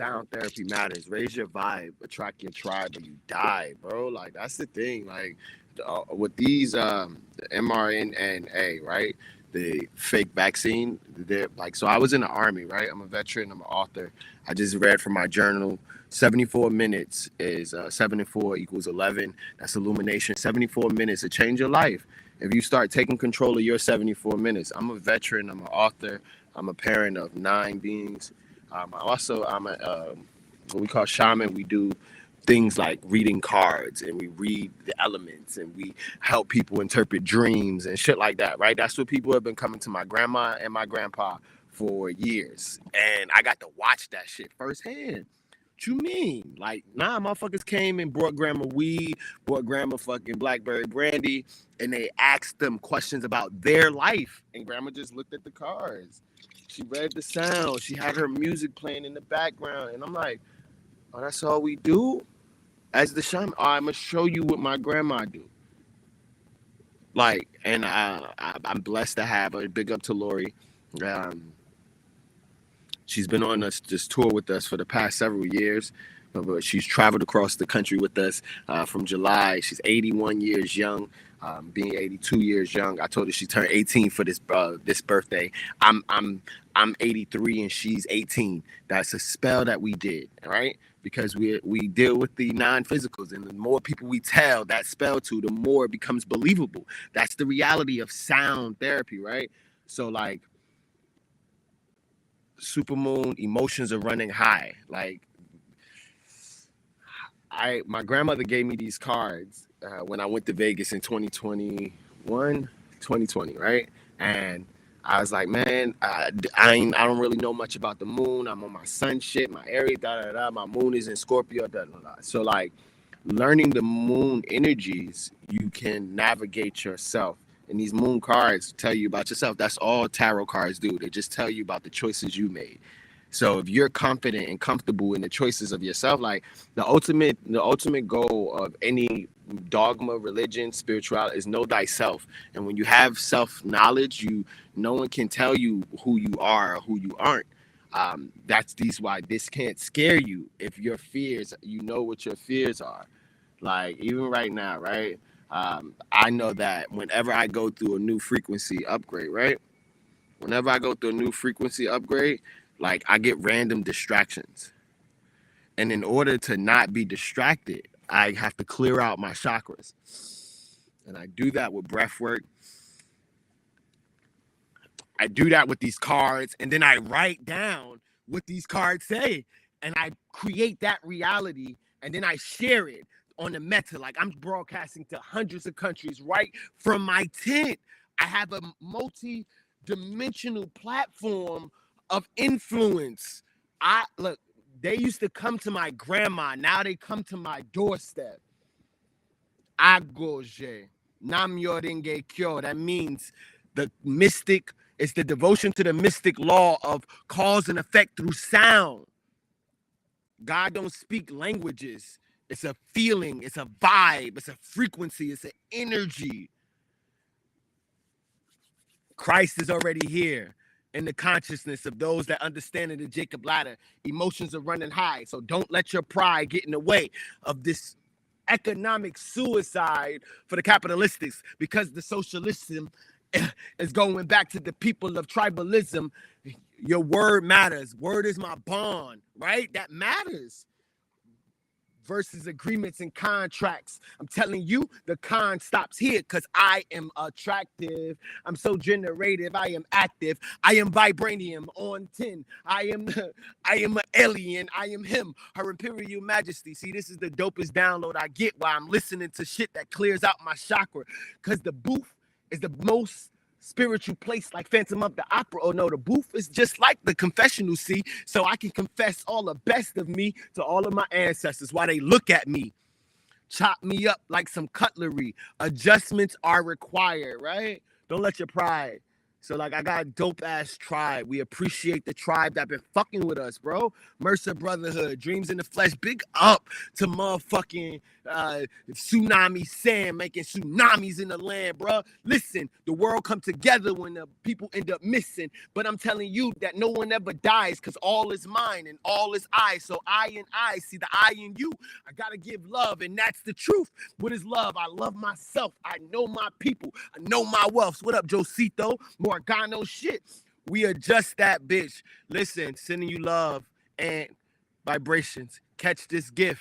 sound therapy matters. Raise your vibe, attract your tribe, or you die, bro. Like that's the thing. Like with these the mRNA, right? The fake vaccine. They're like, so I was in the army, right? I'm a veteran. I'm an author. I just read from my journal. 74 minutes is 7 and 4 equals 11. That's illumination. 74 minutes to change your life. If you start taking control of your 74 minutes, I'm a veteran. I'm an author. I'm a parent of 9 beings. I'm a what we call shaman. We do things like reading cards, and we read the elements, and we help people interpret dreams and shit like that, right? That's what people have been coming to my grandma and my grandpa for years. And I got to watch that shit firsthand. What you mean? Like, nah, motherfuckers came and brought grandma weed, brought grandma fucking blackberry brandy, and they asked them questions about their life. And grandma just looked at the cards. She read the sound. She had her music playing in the background. And I'm like, oh, that's all we do? As the shaman, oh, I'm going to show you what my grandma do. Like, and I'm blessed to have her. Big up to Lori. She's been on this tour with us for the past several years. But she's traveled across the country with us from July. She's 81 years young, being 82 years young. I told her she turned 18 for this birthday. I'm 83 and she's 18. That's a spell that we did, right? Because we deal with the non-physicals, and the more people we tell that spell to, the more it becomes believable. That's the reality of sound therapy, right? So like, supermoon, emotions are running high. Like, my grandmother gave me these cards when I went to Vegas in 2020, right? And I was like, man, I don't really know much about the moon. I'm on my sun shit, my Aries, My moon is in Scorpio, So like, learning the moon energies, you can navigate yourself. And these moon cards tell you about yourself. That's all tarot cards do. They just tell you about the choices you made. So if you're confident and comfortable in the choices of yourself, like the ultimate goal of any dogma, religion, spirituality is know thyself. And when you have self-knowledge, no one can tell you who you are or who you aren't. That's why this can't scare you. If your fears, you know what your fears are. Like even right now, right? I know that whenever I go through a new frequency upgrade, right? Whenever I go through a new frequency upgrade, like I get random distractions. And in order to not be distracted, I have to clear out my chakras. And I do that with breath work. I do that with these cards. And then I write down what these cards say. And I create that reality. And then I share it on the meta. Like I'm broadcasting to hundreds of countries right from my tent. I have a multi-dimensional platform of influence. They used to come to my grandma. Now they come to my doorstep. Agoje. Nam Yorenge Kyo. That means the mystic, it's the devotion to the mystic law of cause and effect through sound. God don't speak languages. It's a feeling, it's a vibe, it's a frequency, it's an energy. Christ is already here in the consciousness of those that understand the Jacob ladder. Emotions are running high. So don't let your pride get in the way of this economic suicide for the capitalistics, because the socialism is going back to the people of tribalism. Your word matters. Word is my bond, right? That matters. Versus agreements and contracts. I'm telling you, the con stops here because I am attractive. I'm so generative. I am active. I am vibranium on 10. I am an alien. I am him. Her Imperial Majesty. See, this is the dopest download I get while I'm listening to shit that clears out my chakra. Because the booth is the most spiritual place, like Phantom of the Opera. Oh no, the booth is just like the confessional, see? So I can confess all the best of me to all of my ancestors while they look at me. Chop me up like some cutlery. Adjustments are required, right? Don't let your pride So like I got a dope ass tribe. We appreciate the tribe that been fucking with us, bro. Mercer Brotherhood, Dreams in the Flesh. Big up to motherfucking Tsunami Sam making tsunamis in the land, bro. Listen, the world come together when the people end up missing. But I'm telling you that no one ever dies because all is mine and all is I. So I and I see the I in you. I gotta give love, and that's the truth. What is love? I love myself. I know my people. I know my wealth. What up, Josito? Morgano shit. We are just that bitch. Listen, sending you love and vibrations. Catch this gift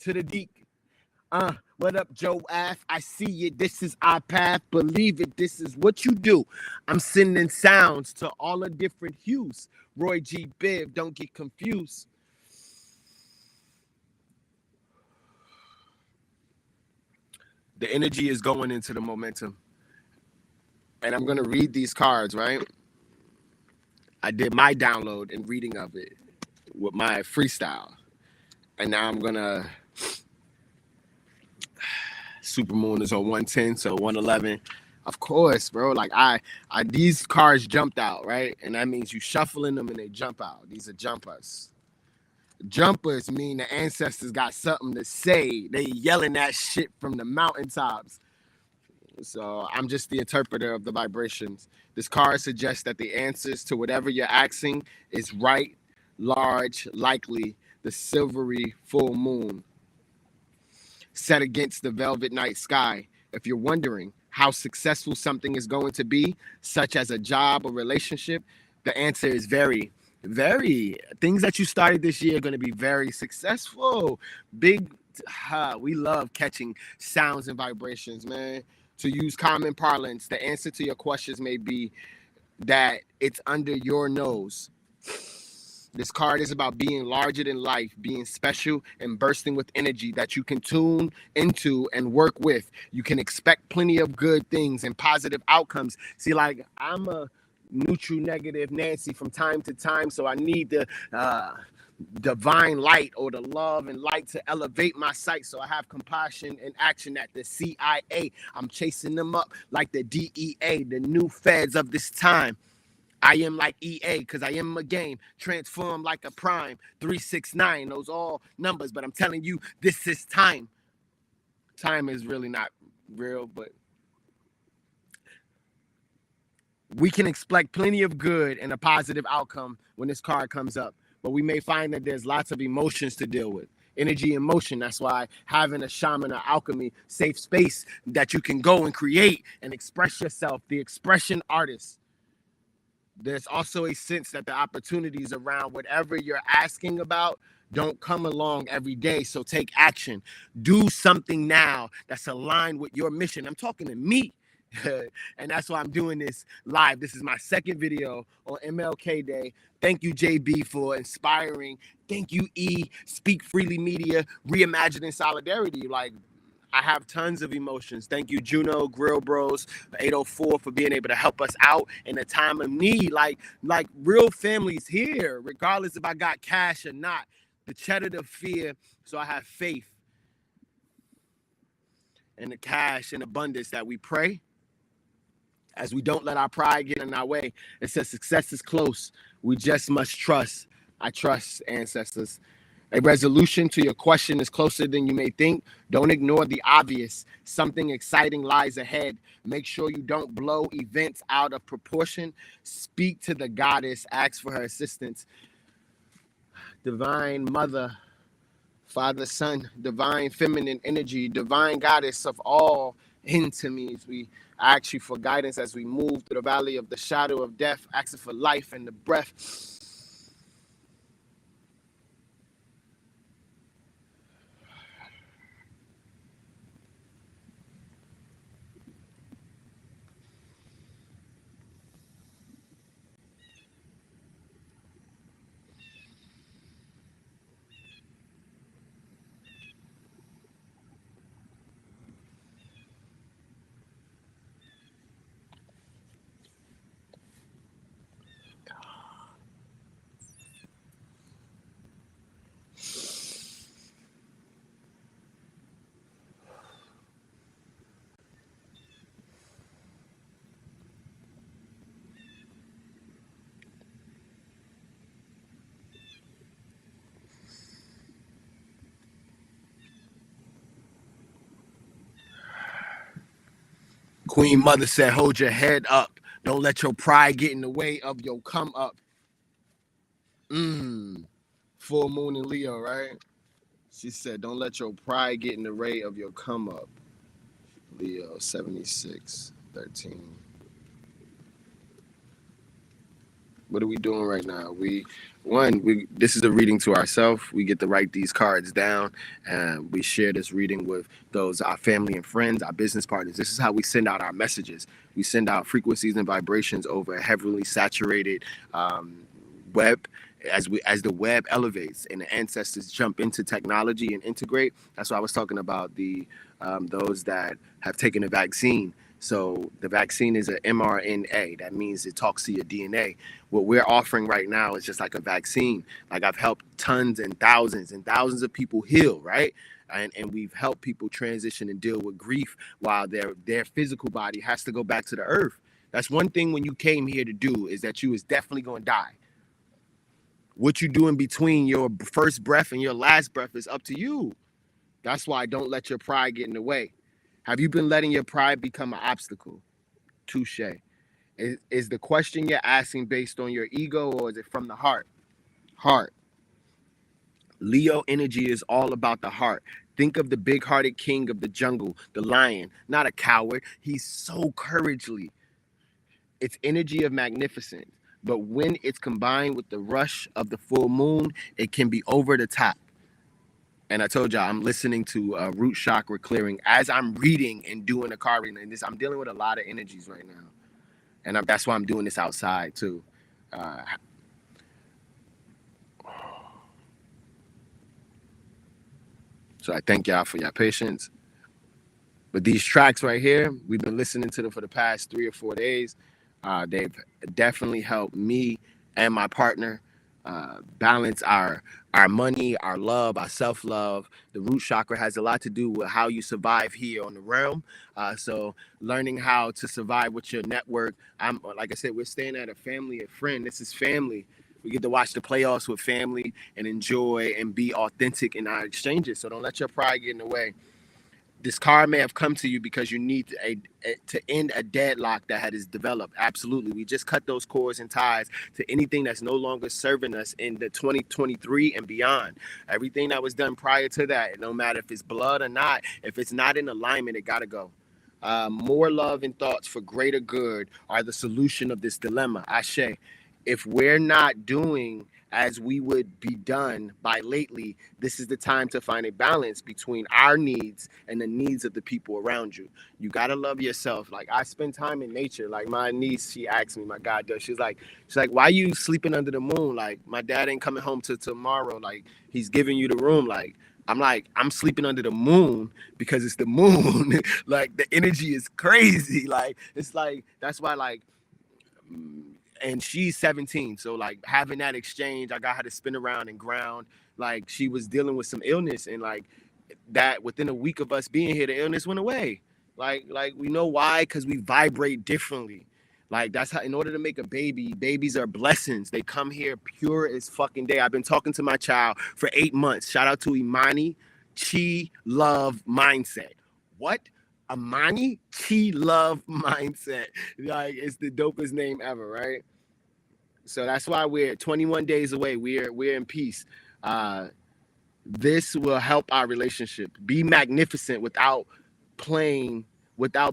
to the deep. What up, Joe F? I see it. This is our path. Believe it. This is what you do. I'm sending sounds to all the different hues. Roy G. Biv, don't get confused. The energy is going into the momentum. And I'm going to read these cards, right? I did my download and reading of it with my freestyle. And now I'm going to... Supermoon is on 110, so 111. Of course, bro. Like these cards jumped out, right? And that means you shuffling them and they jump out. These are jumpers. Jumpers mean the ancestors got something to say. They yelling that shit from the mountaintops. So I'm just the interpreter of the vibrations. This card suggests that the answers to whatever you're asking is right, large, likely, the silvery full moon set against the velvet night sky. If you're wondering how successful something is going to be, such as a job or relationship, the answer is very, very. Things that you started this year are going to be very successful. Big, we love catching sounds and vibrations, man. To use common parlance, the answer to your questions may be that it's under your nose. This card is about being larger than life, being special and bursting with energy that you can tune into and work with. You can expect plenty of good things and positive outcomes. See, like I'm a neutral negative Nancy from time to time, so I need the divine light or the love and light to elevate my sight. So I have compassion and action at the CIA. I'm chasing them up like the DEA, the new feds of this time. I am like EA because I am a game. Transform like a prime. 369. Those all numbers, but I'm telling you, this is time. Time is really not real, but we can expect plenty of good and a positive outcome when this card comes up. But we may find that there's lots of emotions to deal with. Energy and motion. That's why having a shaman or alchemy safe space that you can go and create and express yourself. The expression artist. There's also a sense that the opportunities around whatever you're asking about don't come along every day. So take action. Do something now that's aligned with your mission. I'm talking to me. And that's why I'm doing this live. This is my second video on MLK Day. Thank you, JB, for inspiring. Thank you, E, Speak Freely Media, Reimagining Solidarity. Like, I have tons of emotions. Thank you, Juno, Grill Bros, 804 for being able to help us out in a time of need. Like real families here, regardless if I got cash or not. The cheddar to fear, so I have faith in the cash and abundance that we pray as we don't let our pride get in our way. It says success is close. We just must trust. I trust, ancestors. A resolution to your question is closer than you may think. Don't ignore the obvious. Something exciting lies ahead. Make sure you don't blow events out of proportion. Speak to the goddess. Ask for her assistance. Divine Mother, Father, Son, divine feminine energy, divine goddess of all entities. We ask you for guidance as we move through the valley of the shadow of death, asking for life and the breath. Queen Mother said, hold your head up. Don't let your pride get in the way of your come up. Full moon in Leo, right? She said, don't let your pride get in the way of your come up. Leo 76:13. What are we doing right now? This is a reading to ourselves. We get to write these cards down, and we share this reading with those our family and friends, our business partners. This is how we send out our messages. We send out frequencies and vibrations over a heavily saturated web. As the web elevates and the ancestors jump into technology and integrate. That's why I was talking about the those that have taken a vaccine. So the vaccine is an mRNA. That means it talks to your DNA. What we're offering right now is just like a vaccine. Like I've helped tons and thousands of people heal, right? And we've helped people transition and deal with grief while their physical body has to go back to the earth. That's one thing when you came here to do is that you is definitely going to die. What you do in between your first breath and your last breath is up to you. That's why don't let your pride get in the way. Have you been letting your pride become an obstacle? Touche. Is the question you're asking based on your ego or is it from the heart? Heart. Leo energy is all about the heart. Think of the big-hearted king of the jungle, the lion, not a coward. He's so courageous. It's energy of magnificence. But when it's combined with the rush of the full moon, it can be over the top. And I told y'all I'm listening to root chakra clearing as I'm reading and doing a card reading. And I'm dealing with a lot of energies right now, and that's why I'm doing this outside too. So I thank y'all for your patience. But these tracks right here, we've been listening to them for the past 3 or 4 days. They've definitely helped me and my partner balance our money, our love, our self-love. The root chakra has a lot to do with how you survive here on the realm. So learning how to survive with your network. Like I said, we're staying at a family and friend. This is family. We get to watch the playoffs with family and enjoy and be authentic in our exchanges. So don't let your pride get in the way. This card may have come to you because you need to end a deadlock that has developed. Absolutely. We just cut those cords and ties to anything that's no longer serving us in the 2023 and beyond. Everything that was done prior to that, no matter if it's blood or not, if it's not in alignment, it got to go. More love and thoughts for greater good are the solution of this dilemma. Ashe. If we're not doing as we would be done by lately, this is the time to find a balance between our needs and the needs of the people around you. You got to love yourself. Like I spend time in nature. Like my niece, she asked me, my goddaughter, she's like, why you sleeping under the moon? Like my dad ain't coming home till tomorrow. Like he's giving you the room. Like, I'm sleeping under the moon because it's the moon. Like the energy is crazy. Like, it's like, that's why like, and she's 17, so like having that exchange, I got her to spin around and ground. Like she was dealing with some illness, and like that within a week of us being here, the illness went away. Like we know why, because we vibrate differently. Like that's how, in order to make a baby, babies are blessings. They come here pure as fucking day. I've been talking to my child for 8 months. Shout out to Imani, Chi Love Mindset. What? Amani Chi Love Mindset. Like it's the dopest name ever, right? So that's why we're 21 days away. We're in peace. This will help our relationship. Be magnificent without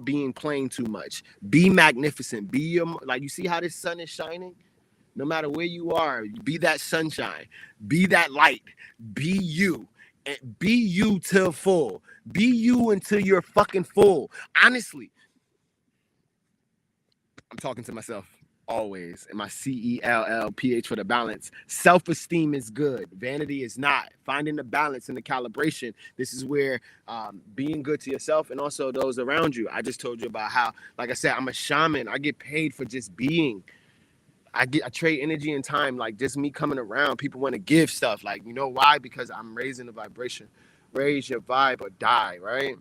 being plain too much. Be magnificent. Be your, like you see how this sun is shining? No matter where you are, be that sunshine. Be that light. Be you. And be you till full. Be you until you're fucking full. Honestly, I'm talking to myself always. And my CELLPH for the balance. Self-esteem is good. Vanity is not. Finding the balance and the calibration. This is where being good to yourself and also those around you. I just told you about how, like I said, I'm a shaman. I get paid for just being. I trade energy and time, like just me coming around. People want to give stuff, like, you know why? Because I'm raising the vibration. Raise your vibe or die, right?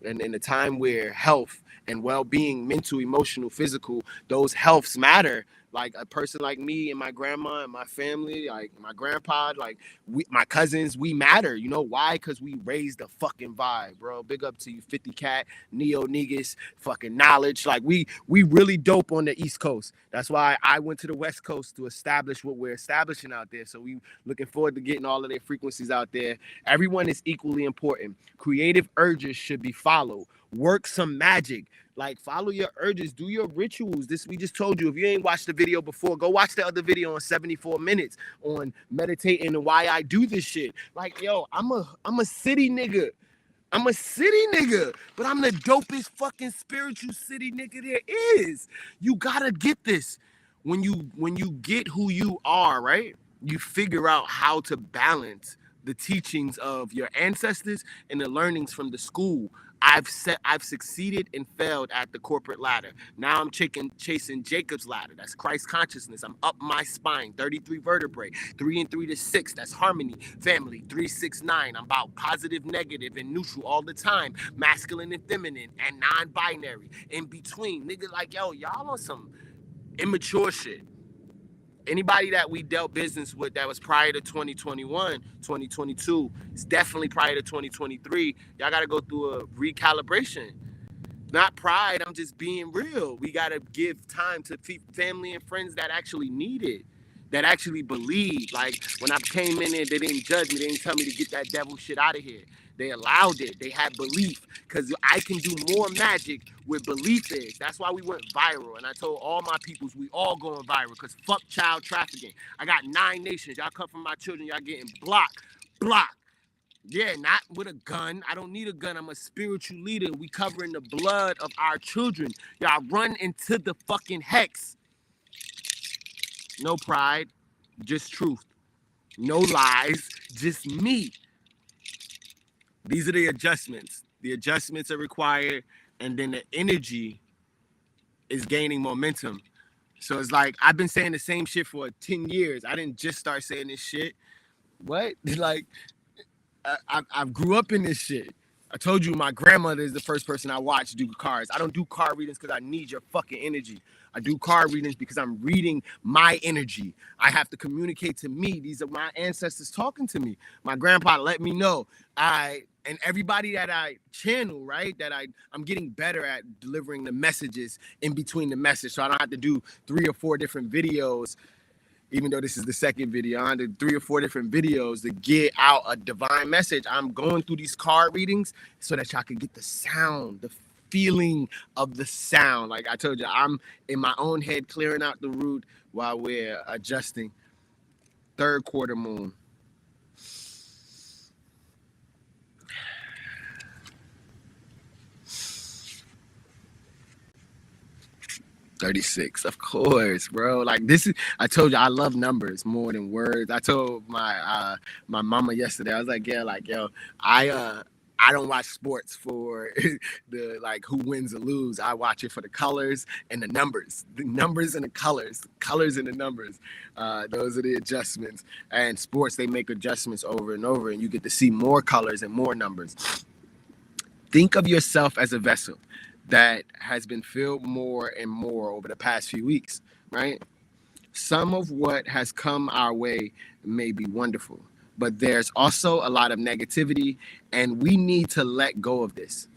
And in a time where health and well-being, mental, emotional, physical, those healths matter, like a person like me and my grandma and my family, like my grandpa, like my cousins, we matter. You know why? Because we raised the fucking vibe, bro. Big up to you, 50 Cat, Neo Niggas, fucking Knowledge. Like we really dope on the East Coast. That's why I went to the West Coast to establish what we're establishing out there. So we looking forward to getting all of their frequencies out there. Everyone is equally important. Creative urges should be followed. Work some magic. Like, follow your urges, do your rituals. This we just told you. If you ain't watched the video before, go watch the other video on 74 minutes on meditating and why I do this shit. Like, yo, I'm a city nigga. I'm a city nigga, but I'm the dopest fucking spiritual city nigga there is. You gotta get this. When you get who you are, right? You figure out how to balance the teachings of your ancestors and the learnings from the school. I've succeeded and failed at the corporate ladder. Now I'm chasing Jacob's ladder. That's Christ consciousness. I'm up my spine, 33 vertebrae, 3 and 3 to 6. That's harmony, family, 3, 6, 9. I'm about positive, negative, and neutral all the time. Masculine and feminine and non-binary. In between. Nigga, like, yo, y'all on some immature shit. Anybody that we dealt business with that was prior to 2021, 2022, it's definitely prior to 2023. Y'all got to go through a recalibration. Not pride, I'm just being real. We got to give time to family and friends that actually need it, that actually believe. Like, when I came in there, they didn't judge me. They didn't tell me to get that devil shit out of here. They allowed it. They had belief, because I can do more magic with belief is. That's why we went viral. And I told all my peoples, we all going viral, because fuck child trafficking. I got 9 nations. Y'all come from my children. Y'all getting blocked. Yeah, not with a gun. I don't need a gun. I'm a spiritual leader. We covering the blood of our children. Y'all run into the fucking hex. No pride, just truth. No lies, just me. These are the adjustments. The adjustments are required, and then the energy is gaining momentum. So it's like, I've been saying the same shit for 10 years. I didn't just start saying this shit. What? Like, I grew up in this shit. I told you my grandmother is the first person I watched do cards. I don't do card readings because I need your fucking energy. I do card readings because I'm reading my energy. I have to communicate to me. These are my ancestors talking to me. My grandpa let me know. And everybody that I channel, right, that I'm getting better at delivering the messages in between the message. So I don't have to do 3 or 4 different videos, even though this is the second video. I did 3 or 4 different videos to get out a divine message. I'm going through these card readings so that y'all can get the sound, the feeling of the sound. Like I told you, I'm in my own head clearing out the root while we're adjusting. 3rd quarter moon. 36, of course, bro. Like, this is, I told you, I love numbers more than words. I told my mama yesterday, I was like, yeah, like, yo, I don't watch sports for the, like, who wins or lose. I watch it for the colors and the numbers and the colors and the numbers. Those are the adjustments. And sports, they make adjustments over and over, and you get to see more colors and more numbers. Think of yourself as a vessel that has been filled more and more over the past few weeks, right? Some of what has come our way may be wonderful, but there's also a lot of negativity, and we need to let go of this.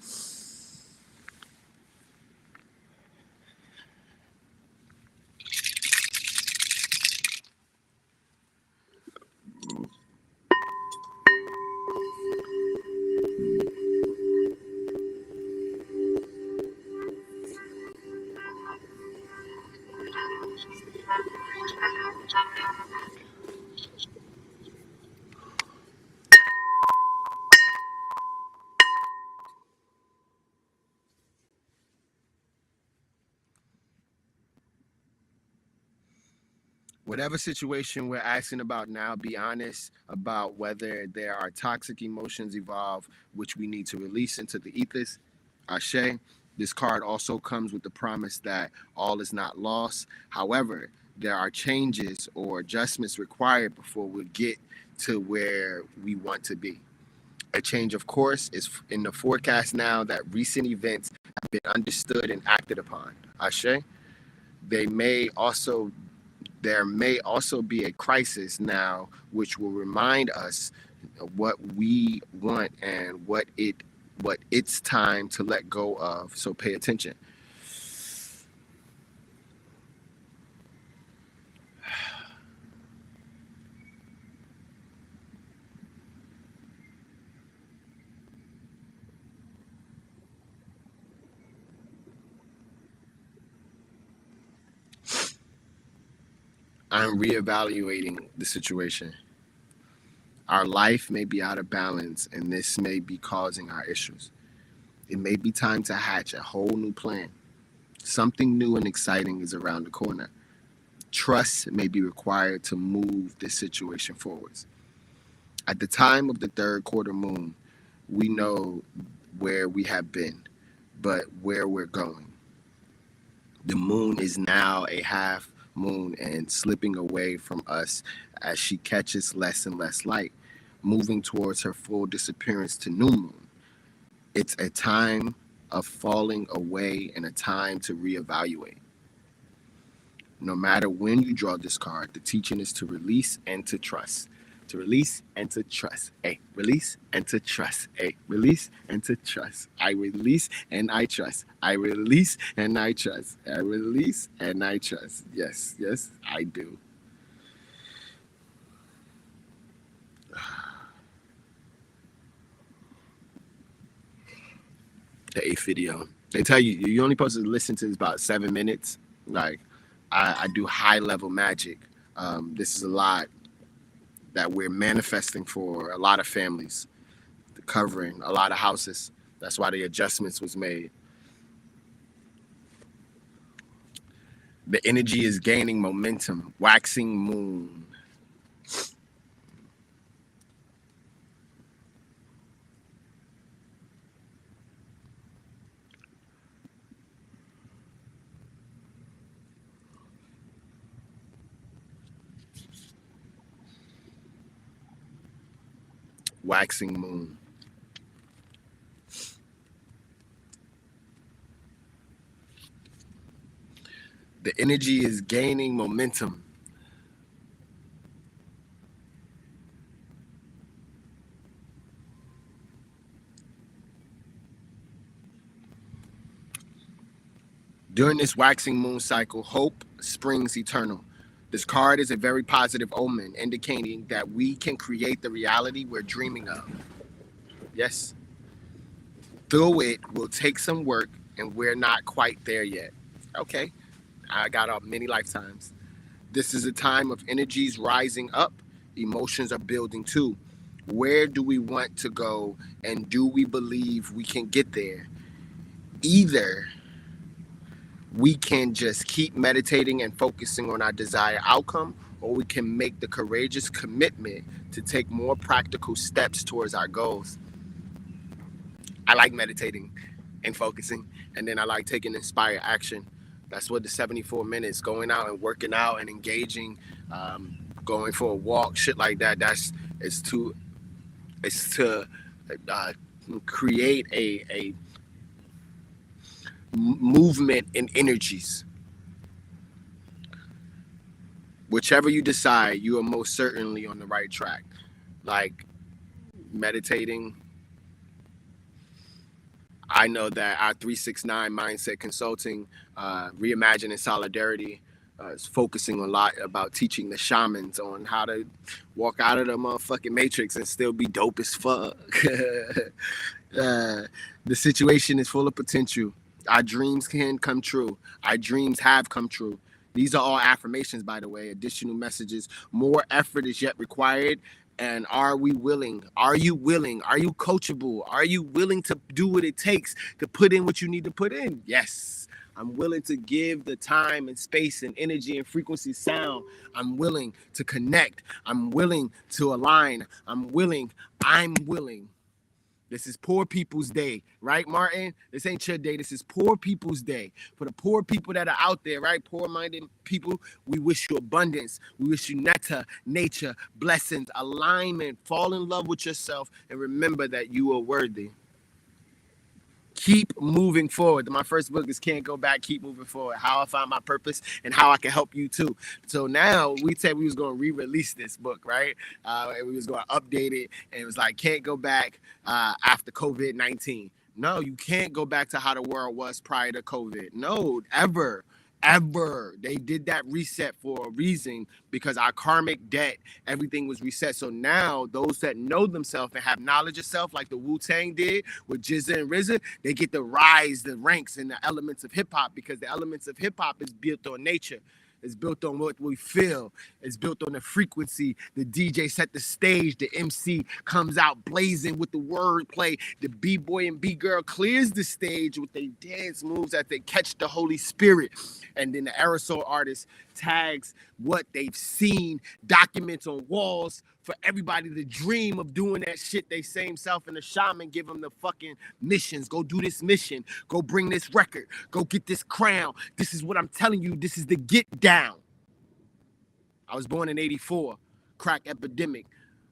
Whatever situation we're asking about now, be honest about whether there are toxic emotions evolved, which we need to release into the ethers. Ashe. This card also comes with the promise that all is not lost. However, there are changes or adjustments required before we get to where we want to be. A change of course is in the forecast now that recent events have been understood and acted upon. Ashe. They may also There may also be a crisis now, which will remind us what we want and what it's time to let go of. So pay attention. I'm reevaluating the situation. Our life may be out of balance, and this may be causing our issues. It may be time to hatch a whole new plan. Something new and exciting is around the corner. Trust may be required to move this situation forwards. At the time of the third quarter moon, we know where we have been, but where we're going. The moon is now a half moon and slipping away from us as she catches less and less light, moving towards her full disappearance to new moon. It's a time of falling away and a time to reevaluate. No matter when you draw this card, the teaching is to release and to trust. To release and to trust. Hey, release and to trust. Hey, release and to trust. I release and I trust. I release and I trust. I release and I trust. Yes, yes, I do. The eighth video. They tell you you're only supposed to listen to this about 7 minutes. Like, I do high level magic. This is a lot that we're manifesting for a lot of families, covering a lot of houses. That's why the adjustments was made. The energy is gaining momentum. Waxing moon. Waxing moon. The energy is gaining momentum. During this waxing moon cycle, hope springs eternal. This card is a very positive omen, indicating that we can create the reality we're dreaming of. Yes. Though it will take some work and we're not quite there yet. Okay. I got up many lifetimes. This is a time of energies rising up. Emotions are building too. Where do we want to go, and do we believe we can get there? Either we can just keep meditating and focusing on our desired outcome, or we can make the courageous commitment to take more practical steps towards our goals. I like meditating and focusing, and then I like taking inspired action. That's what the 74 minutes, going out and working out and engaging, going for a walk, shit like that. It's to create a movement in energies. Whichever you decide, you are most certainly on the right track. Like meditating, I know that our 369 Mindset Consulting, Reimagining Solidarity, is focusing a lot about teaching the shamans on how to walk out of the motherfucking matrix and still be dope as fuck. The situation is full of potential. Our dreams can come true. Our dreams have come true. These are all affirmations, by the way, additional messages. More effort is yet required. And are we willing? Are you willing? Are you coachable? Are you willing to do what it takes to put in what you need to put in? Yes. I'm willing to give the time and space and energy and frequency sound. I'm willing to connect. I'm willing to align. I'm willing. This is poor people's day, right, Martin? This ain't your day. This is poor people's day. For the poor people that are out there, right? Poor-minded people, we wish you abundance. We wish you netta, nature, blessings, alignment. Fall in love with yourself and remember that you are worthy. Keep moving forward. My first book is Can't Go Back, Keep Moving Forward, how I found my purpose and how I can help you too. So now we said we was going to re-release this book, right? And we was going to update it, and it was like, can't go back after COVID-19. No, you can't go back to how the world was prior to COVID. No, ever. They did that reset for a reason, because our karmic debt, everything was reset. So now those that know themselves and have knowledge of self, like the Wu-Tang did with Jizza and RZA, they get to rise the ranks in the elements of hip-hop, because the elements of hip-hop is built on nature. It's built on what we feel. It's built on the frequency. The DJ set the stage. The MC comes out blazing with the wordplay. The B-boy and B-girl clears the stage with their dance moves as they catch the Holy Spirit. And then the aerosol artist tags what they've seen, documents on walls for everybody to dream of doing that shit they same self, and the shaman give them the fucking missions. Go do this mission. Go bring this record. Go get this crown. This is what I'm telling you. This is the get down. I was born in 84. Crack epidemic.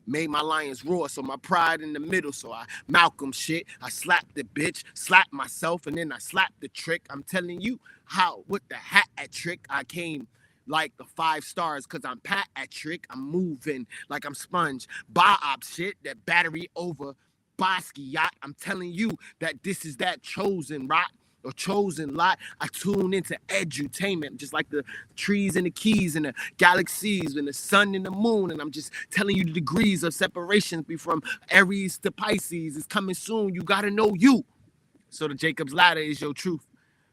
Made my lions roar, so my pride in the middle. So I Malcolm shit. I slapped the bitch, slapped myself, and then I slapped the trick. I'm telling you how, with the hat at trick, I came like the 5 stars, because I'm Pat at trick. I'm moving like I'm Sponge. Bob shit, that battery over Bosky yacht. I'm telling you that this is that chosen rock or chosen lot. I tune into edutainment, just like the trees and the keys and the galaxies and the sun and the moon. And I'm just telling you the degrees of separation from Aries to Pisces is coming soon. You got to know you. So the Jacob's ladder is your truth.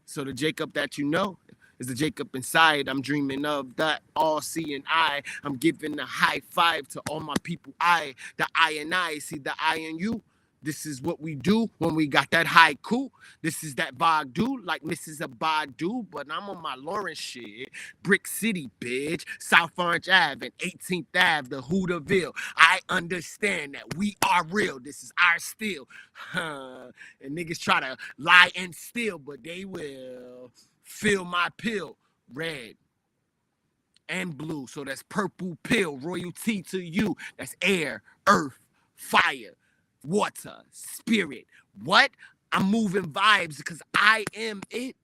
So the Jacob that you know is the Jacob inside. I'm dreaming of that all-seeing eye. I'm giving a high five to all my people. The I and I, see the I and you. This is what we do when we got that haiku. This is that Badu, like Mrs. Abadu, but I'm on my Lawrence shit. Brick City, bitch. South Orange Ave and 18th Ave, the Hooterville. I understand that we are real. This is our steel. And niggas try to lie and steal, but they will fill my pill red and blue. So that's purple pill, royalty to you. That's air, earth, fire, water, spirit. What? I'm moving vibes because I am it.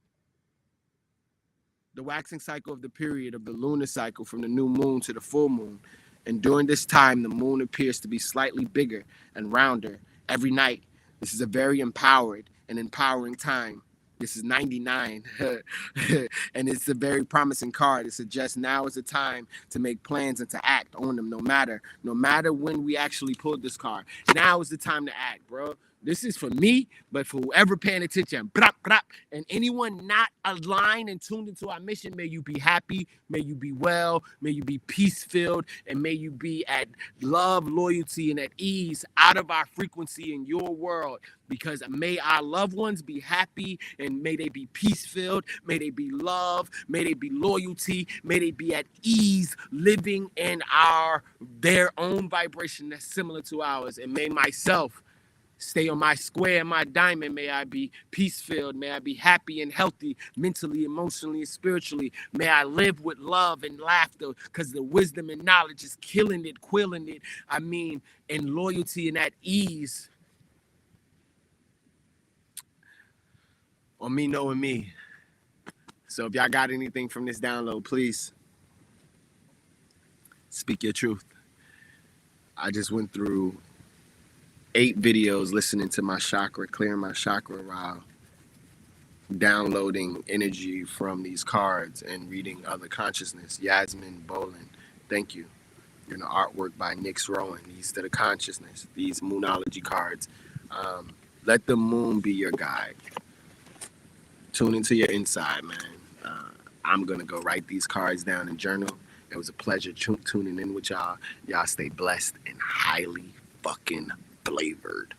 The waxing cycle of the period of the lunar cycle from the new moon to the full moon. And during this time, the moon appears to be slightly bigger and rounder every night. This is a very empowered and empowering time. This is 99, and it's a very promising card. It suggests now is the time to make plans and to act on them, no matter when we actually pulled this card. Now is the time to act, bro. This is for me, but for whoever paying attention, and anyone not aligned and tuned into our mission, may you be happy, may you be well, may you be peace-filled, and may you be at love, loyalty, and at ease out of our frequency in your world. Because may our loved ones be happy, and may they be peace-filled, may they be love, may they be loyalty, may they be at ease, living in their own vibration that's similar to ours. And may myself stay on my square and my diamond. May I be peace-filled. May I be happy and healthy, mentally, emotionally, and spiritually. May I live with love and laughter, because the wisdom and knowledge is killing it, quilling it. I mean, and loyalty and at ease. On me knowing me. So if y'all got anything from this download, please speak your truth. I just went through 8 videos listening to my chakra, clearing my chakra while downloading energy from these cards and reading other consciousness. Yasmin Bolin, thank you. And the artwork by Nick Rowan. These to the consciousness, these moonology cards. Let the moon be your guide. Tune into your inside, man. I'm going to go write these cards down and journal. It was a pleasure tuning in with y'all. Y'all stay blessed and highly fucking flavored.